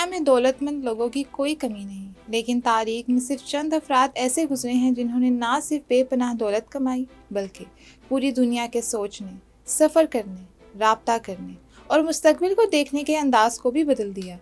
دنیا میں دولت مند لوگوں کی کوئی کمی نہیں، لیکن تاریخ میں صرف چند افراد ایسے گزرے ہیں جنہوں نے نہ صرف بے پناہ دولت کمائی بلکہ پوری دنیا کے سوچنے، سفر کرنے، رابطہ کرنے اور مستقبل کو دیکھنے کے انداز کو بھی بدل دیا۔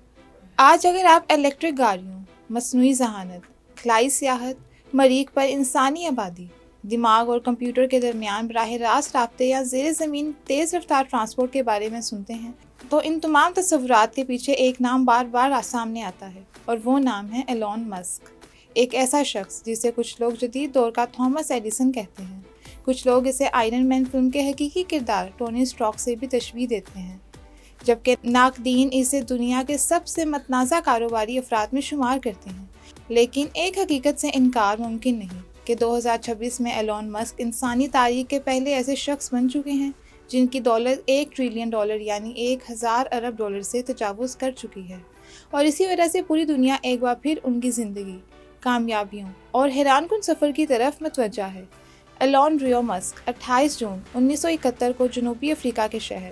آج اگر آپ الیکٹرک گاڑیوں، مصنوعی ذہانت، خلائی سیاحت، مریخ پر انسانی آبادی، دماغ اور کمپیوٹر کے درمیان براہ راست رابطے یا زیر زمین تیز رفتار ٹرانسپورٹ کے بارے میں سنتے ہیں تو ان تمام تصورات کے پیچھے ایک نام بار بار سامنے آتا ہے، اور وہ نام ہے ایلون مسک۔ ایک ایسا شخص جسے کچھ لوگ جدید دور کا تھامس ایڈیسن کہتے ہیں، کچھ لوگ اسے آئرن مین فلم کے حقیقی کردار ٹونی اسٹارک سے بھی تشبیہ دیتے ہیں، جبکہ ناقدین اسے دنیا کے سب سے متنازع کاروباری افراد میں شمار کرتے ہیں۔ لیکن ایک حقیقت سے انکار ممکن نہیں کہ 2026 میں ایلون مسک انسانی تاریخ کے پہلے ایسے شخص بن چکے ہیں جن کی دولت $1 ٹریلین یعنی 1000 ارب ڈالر سے تجاوز کر چکی ہے، اور اسی وجہ سے پوری دنیا ایک بار پھر ان کی زندگی، کامیابیوں اور حیران کن سفر کی طرف متوجہ ہے۔ ایلون ریو مسک 28 جون 1971 کو جنوبی افریقہ کے شہر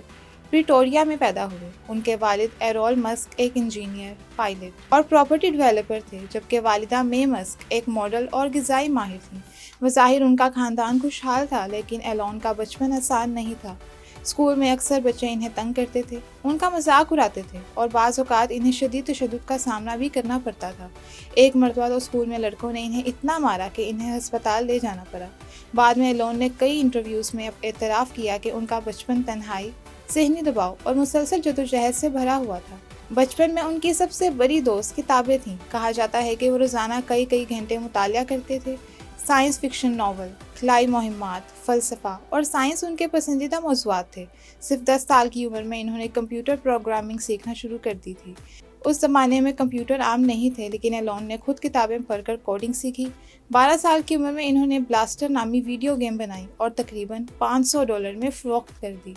پریٹوریا میں پیدا ہوئے۔ ان کے والد ایرول مسک ایک انجینئر، پائلٹ اور پراپرٹی ڈیولپر تھے، جبکہ والدہ مے مسک ایک ماڈل اور غذائی ماہر تھیں۔ بظاہر ان کا خاندان خوشحال تھا، لیکن ایلون کا بچپن آسان نہیں تھا۔ اسکول میں اکثر بچے انہیں تنگ کرتے تھے، ان کا مذاق اڑاتے تھے اور بعض اوقات انہیں شدید تشدد کا سامنا بھی کرنا پڑتا تھا۔ ایک مرتبہ تو اسکول میں لڑکوں نے انہیں اتنا مارا کہ انہیں ہسپتال لے جانا پڑا۔ بعد میں ایلون نے کئی انٹرویوز میں اعتراف کیا کہ ان کا بچپن تنہائی، ذہنی دباؤ اور مسلسل جدوجہد سے بھرا ہوا تھا۔ بچپن میں ان کی سب سے بڑی دوست کتابیں تھیں۔ کہا جاتا ہے کہ وہ روزانہ کئی گھنٹے مطالعہ کرتے تھے۔ سائنس فکشن ناول، خلائی مہمات، فلسفہ اور سائنس ان کے پسندیدہ موضوعات تھے۔ صرف 10 سال کی عمر میں انہوں نے کمپیوٹر پروگرامنگ سیکھنا شروع کر دی تھی۔ اس زمانے میں کمپیوٹر عام نہیں تھے، لیکن ایلون نے خود کتابیں پڑھ کر کوڈنگ سیکھی۔ 12 سال کی عمر میں انہوں نے بلاسٹر نامی ویڈیو گیم بنائی اور تقریباً $500 میں فروخت کر دی۔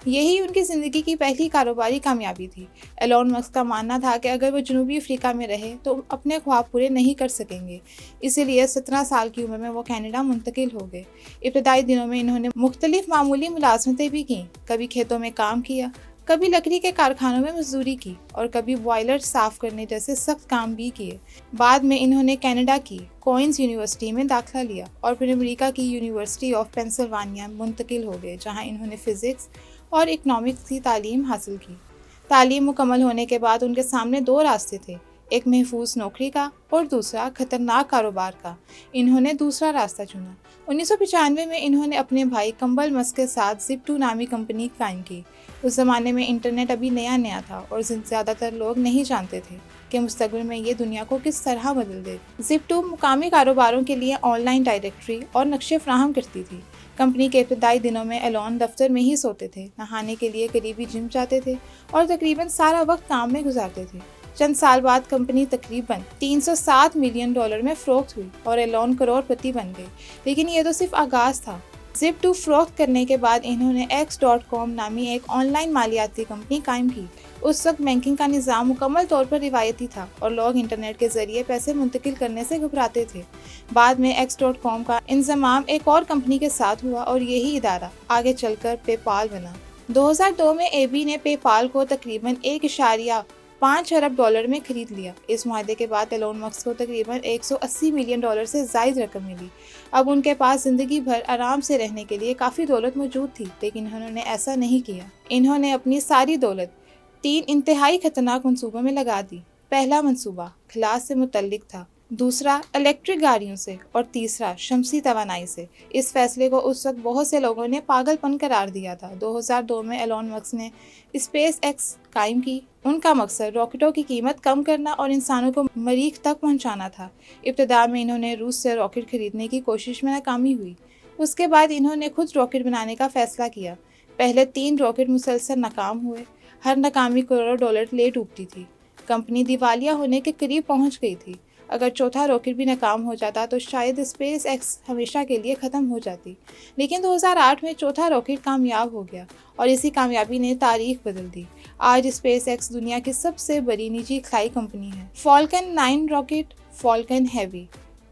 یہی ان کی زندگی کی پہلی کاروباری کامیابی تھی۔ ایلون مسک کا ماننا تھا کہ اگر وہ جنوبی افریقہ میں رہے تو اپنے خواب پورے نہیں کر سکیں گے، اسی لیے 17 سال کی عمر میں وہ کینیڈا منتقل ہو گئے۔ ابتدائی دنوں میں انہوں نے مختلف معمولی ملازمتیں بھی کیں، کبھی کھیتوں میں کام کیا، کبھی لکڑی کے کارخانوں میں مزدوری کی اور کبھی بوائلر صاف کرنے جیسے سخت کام بھی کیے۔ بعد میں انہوں نے کینیڈا کی کوئنز یونیورسٹی میں داخلہ لیا اور پھر امریکہ کی یونیورسٹی آف پینسلوانیا منتقل ہو گئے، جہاں انہوں نے فزکس اور اکنامکس کی تعلیم حاصل کی۔ تعلیم مکمل ہونے کے بعد ان کے سامنے 2 راستے تھے، ایک محفوظ نوکری کا اور دوسرا خطرناک کاروبار کا۔ انہوں نے دوسرا راستہ چنا۔ 1995 میں انہوں نے اپنے بھائی کمبل مسک کے ساتھ زپ2 نامی کمپنی قائم کی۔ اس زمانے میں انٹرنیٹ ابھی نیا تھا اور زیادہ تر لوگ نہیں جانتے تھے کہ مستقبل میں یہ دنیا کو کس طرح بدل دے گا۔ زپ2 مقامی کاروباروں کے لیے آن لائن ڈائریکٹری اور نقشے فراہم کرتی تھی۔ کمپنی کے ابتدائی دنوں میں ایلون دفتر میں ہی سوتے تھے، نہانے کے لیے قریبی جم جاتے تھے اور تقریباً سارا وقت کام میں گزارتے تھے۔ چند سال بعد کمپنی تقریباً $307 ملین میں فروخت ہوئی اور ایلون کروڑ پتی بن گئے، لیکن یہ تو صرف آغاز تھا۔ زپ2 فروخت کرنے کے بعد انہوں نے X.com نامی ایک آن لائن مالیاتی کمپنی قائم کی۔ اس وقت بینکنگ کا نظام مکمل طور پر روایتی تھا اور لوگ انٹرنیٹ کے ذریعے پیسے منتقل کرنے سے گھبراتے تھے۔ بعد میں X.com کا انضمام ایک اور کمپنی کے ساتھ ہوا اور یہی ادارہ آگے چل کر پے پال بنا۔ 2002 میں AB نے پے پال کو تقریباً $1.5 ارب میں خرید لیا۔ اس معاہدے کے بعد ایلون مسک کو تقریباً $180 ملین سے زائد رقم ملی۔ اب ان کے پاس زندگی بھر آرام سے رہنے کے لیے کافی دولت موجود تھی، لیکن انہوں نے ایسا نہیں کیا۔ انہوں نے اپنی ساری دولت 3 انتہائی خطرناک منصوبوں میں لگا دی۔ پہلا منصوبہ خلا سے متعلق تھا، دوسرا الیکٹرک گاڑیوں سے اور تیسرا شمسی توانائی سے۔ اس فیصلے کو اس وقت بہت سے لوگوں نے پاگل پن قرار دیا تھا۔ 2002 میں ایلون مسک نے اسپیس ایکس قائم کی۔ ان کا مقصد راکٹوں کی قیمت کم کرنا اور انسانوں کو مریخ تک پہنچانا تھا۔ ابتدا میں انہوں نے روس سے راکٹ خریدنے کی کوشش میں ناکامی ہوئی۔ اس کے بعد انہوں نے خود راکٹ بنانے کا فیصلہ کیا۔ پہلے 3 راکٹ مسلسل ناکام ہوئے، ہر ناکامی $کروڑوں لے ڈوبتی تھی۔ کمپنی دیوالیہ ہونے کے قریب پہنچ گئی تھی۔ اگر چوتھا راکٹ بھی ناکام ہو جاتا تو شاید اسپیس ایکس ہمیشہ کے لیے ختم ہو جاتی، لیکن 2008 میں چوتھا راکٹ کامیاب ہو گیا اور اسی کامیابی نے تاریخ بدل دی۔ آج اسپیس ایکس دنیا کی سب سے بڑی نجی خلائی کمپنی ہے۔ Falcon 9 rocket, Falcon Heavy,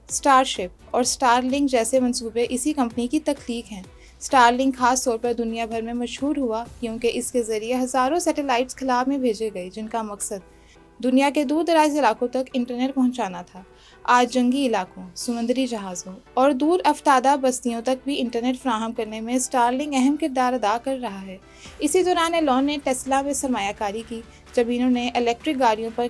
Starship اور اسٹار لنک جیسے منصوبے اسی کمپنی کی تخلیق ہیں۔ اسٹار لنک خاص طور پر دنیا بھر میں مشہور ہوا کیونکہ اس کے ذریعے ہزاروں سیٹلائٹس خلا میں بھیجے گئے، جن کا مقصد دنیا کے دور دراز علاقوں تک انٹرنیٹ پہنچانا تھا۔ آج جنگی علاقوں، سمندری جہازوں اور دور افتادہ بستیوں تک بھی انٹرنیٹ فراہم کرنے میں اسٹارلنگ اہم کردار ادا کر رہا ہے۔ اسی دوران ایلون نے ٹیسلا میں سرمایہ کاری کی۔ جب انہوں نے الیکٹرک گاڑیوں پر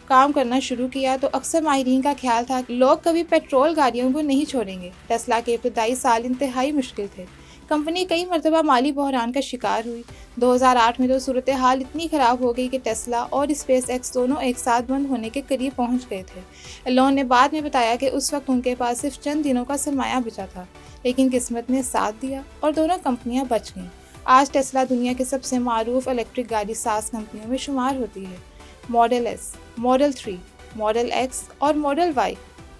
کام کرنا شروع کیا تو اکثر ماہرین کا خیال تھا کہ لوگ کبھی پیٹرول گاڑیوں کو نہیں چھوڑیں گے۔ ٹیسلا کے ابتدائی سال انتہائی مشکل تھے۔ کمپنی کئی مرتبہ مالی بحران کا شکار ہوئی۔ 2008 میں تو صورتحال اتنی خراب ہو گئی کہ ٹیسلا اور اسپیس ایکس دونوں ایک ساتھ بند ہونے کے قریب پہنچ گئے تھے۔ ایلون نے بعد میں بتایا کہ اس وقت ان کے پاس صرف چند دنوں کا سرمایہ بچا تھا، لیکن قسمت نے ساتھ دیا اور دونوں کمپنیاں بچ گئیں۔ آج ٹیسلا دنیا کے سب سے معروف الیکٹرک گاڑی ساز کمپنیوں میں شمار ہوتی ہے۔ Model S, model 3، model x اور ماڈل وائی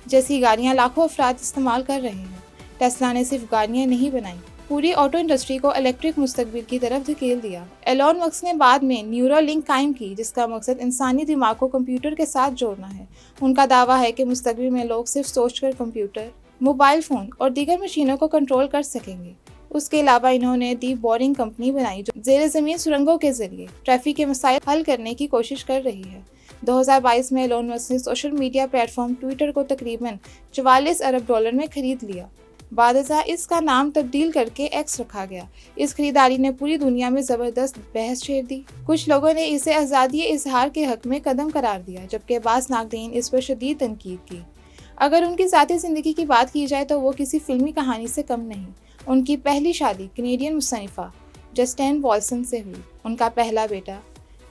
جیسی گاڑیاں لاکھوں افراد استعمال کر رہے ہیں۔ ٹیسلا نے صرف گاڑیاں نہیں بنائیں، پوری آٹو انڈسٹری کو الیکٹرک مستقبل کی طرف دھکیل دیا۔ ایلون مسک نے بعد میں نیورو لنک قائم کی، جس کا مقصد انسانی دماغ کو کمپیوٹر کے ساتھ جوڑنا ہے۔ ان کا دعویٰ ہے کہ مستقبل میں لوگ صرف سوچ کر کمپیوٹر، موبائل فون اور دیگر مشینوں کو کنٹرول کر سکیں گے۔ اس کے علاوہ انہوں نے دی بورنگ کمپنی بنائی، جو زیر زمین سرنگوں کے ذریعے ٹریفک کے مسائل حل کرنے کی کوشش کر رہی ہے۔ 2022 میں ایلون مسک نے social media plate form Twitter کو تقریباً $44 ارب میں خرید لیا۔ بعد ازاں اس کا نام تبدیل کر کے ایکس رکھا گیا۔ اس خریداری نے پوری دنیا میں زبردست بحث چھیڑ دی۔ کچھ لوگوں نے اسے آزادی اظہار کے حق میں قدم قرار دیا، جبکہ بعض ناقدین اس پر شدید تنقید کی۔ اگر ان کی ذاتی زندگی کی بات کی جائے تو وہ کسی فلمی کہانی سے کم نہیں۔ ان کی پہلی شادی کینیڈین مصنفہ جسٹین والسن سے ہوئی۔ ان کا پہلا بیٹا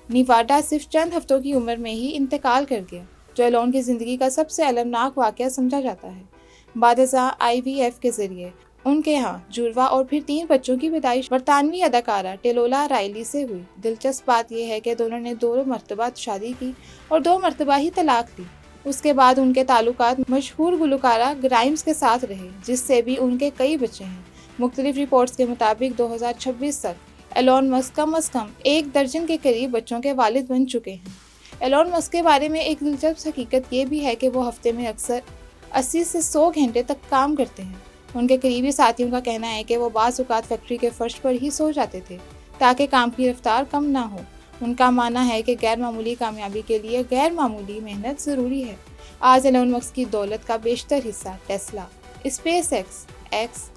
نیواڈا صرف چند ہفتوں کی عمر میں ہی انتقال کر گیا، جو ایلون کی زندگی کا سب سے المناک واقعہ سمجھا جاتا ہے۔ بعد ازاں IVF کے ذریعے ان کے ہاں جڑواں اور پھر 3 بچوں کی پیدائش برطانوی اداکارہ ٹیلولا رائلی سے ہوئی۔ دلچسپ بات یہ ہے کہ دونوں نے 2 مرتبہ شادی کی اور 2 مرتبہ ہی طلاق لی۔ اس کے بعد ان کے تعلقات مشہور گلوکارہ گرائمز کے ساتھ رہے، جس سے بھی ان کے کئی بچے ہیں۔ مختلف رپورٹس کے مطابق 2026 تک ایلون مسک کم از کم 1 درجن کے قریب بچوں کے والد بن چکے ہیں۔ ایلون مسک کے بارے میں ایک دلچسپ حقیقت یہ بھی ہے کہ وہ ہفتے میں اکثر 80 سے 100 گھنٹے تک کام کرتے ہیں۔ ان کے قریبی ساتھیوں کا کہنا ہے کہ وہ بعض اوقات فیکٹری کے فرش پر ہی سو جاتے تھے تاکہ کام کی رفتار کم نہ ہو۔ ان کا ماننا ہے کہ غیر معمولی کامیابی کے لیے غیر معمولی محنت ضروری ہے۔ آج ایلون مسک کی دولت کا بیشتر حصہ Tesla, space x,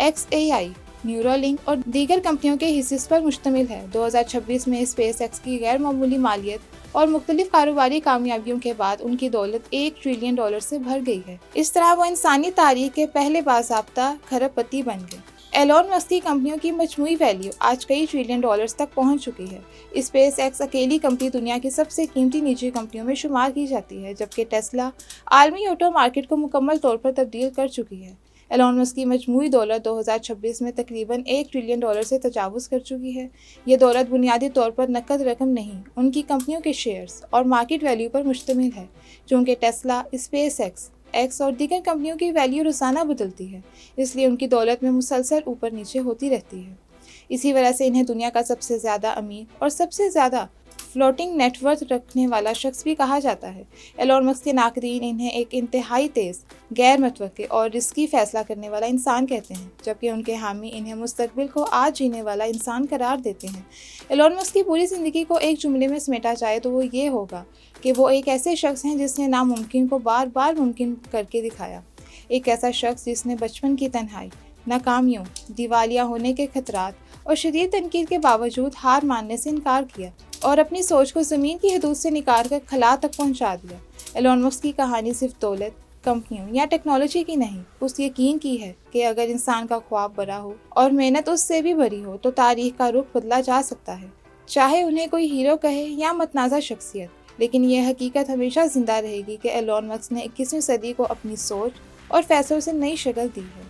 XAI، neuro link اور دیگر کمپنیوں کے حصص پر مشتمل ہے۔ 2026 میں اسپیس ایکس کی غیر معمولی مالیت اور مختلف کاروباری کامیابیوں کے بعد ان کی دولت $1 ٹریلین سے بھر گئی ہے۔ اس طرح وہ انسانی تاریخ کے پہلے باضابطہ کھرب پتی بن گئے۔ ایلون مسک کی کمپنیوں کی مجموعی ویلیو آج کئی $1 ٹریلین تک پہنچ چکی ہے۔ اسپیس ایکس اکیلی کمپنی دنیا کی سب سے قیمتی نجی کمپنیوں میں شمار کی جاتی ہے، جبکہ ٹیسلا عالمی آٹو مارکیٹ کو مکمل طور پر تبدیل کر چکی ہے۔ ایلون مسک کی مجموعی دولت 2026 میں تقریباً $1 ٹریلین سے تجاوز کر چکی ہے۔ یہ دولت بنیادی طور پر نقد رقم نہیں، ان کی کمپنیوں کے شیئرز اور مارکیٹ ویلیو پر مشتمل ہے۔ چونکہ ٹیسلا، اسپیس ایکس اور دیگر کمپنیوں کی ویلیو روزانہ بدلتی ہے، اس لیے ان کی دولت میں مسلسل اوپر نیچے ہوتی رہتی ہے۔ اسی وجہ سے انہیں دنیا کا سب سے زیادہ امیر اور سب سے زیادہ فلوٹنگ نیٹ ورتھ رکھنے والا شخص بھی کہا جاتا ہے۔ ایلون مسک کے ناقدین انہیں ایک انتہائی تیز، غیر متوقع اور رسکی فیصلہ کرنے والا انسان کہتے ہیں، جبکہ ان کے حامی انہیں مستقبل کو آج جینے والا انسان قرار دیتے ہیں۔ ایلون مسک کی پوری زندگی کو ایک جملے میں سمیٹا جائے تو وہ یہ ہوگا کہ وہ ایک ایسے شخص ہیں جس نے ناممکن کو بار بار ممکن کر کے دکھایا۔ ایک ایسا شخص جس نے بچپن کی تنہائی، ناکامیوں، دیوالیہ ہونے کے خطرات اور شدید تنقید کے باوجود ہار ماننے سے انکار کیا اور اپنی سوچ کو زمین کی حدود سے نکال کر خلا تک پہنچا دیا۔ ایلون مسک کی کہانی صرف دولت، کمپنیوں یا ٹیکنالوجی کی نہیں، اس یقین کی ہے کہ اگر انسان کا خواب بڑا ہو اور محنت اس سے بھی بڑی ہو تو تاریخ کا رخ بدلا جا سکتا ہے۔ چاہے انہیں کوئی ہیرو کہے یا متنازع شخصیت، لیکن یہ حقیقت ہمیشہ زندہ رہے گی کہ ایلون مسک نے 21ویں صدی کو اپنی سوچ اور فیصلوں سے نئی شکل دی ہے۔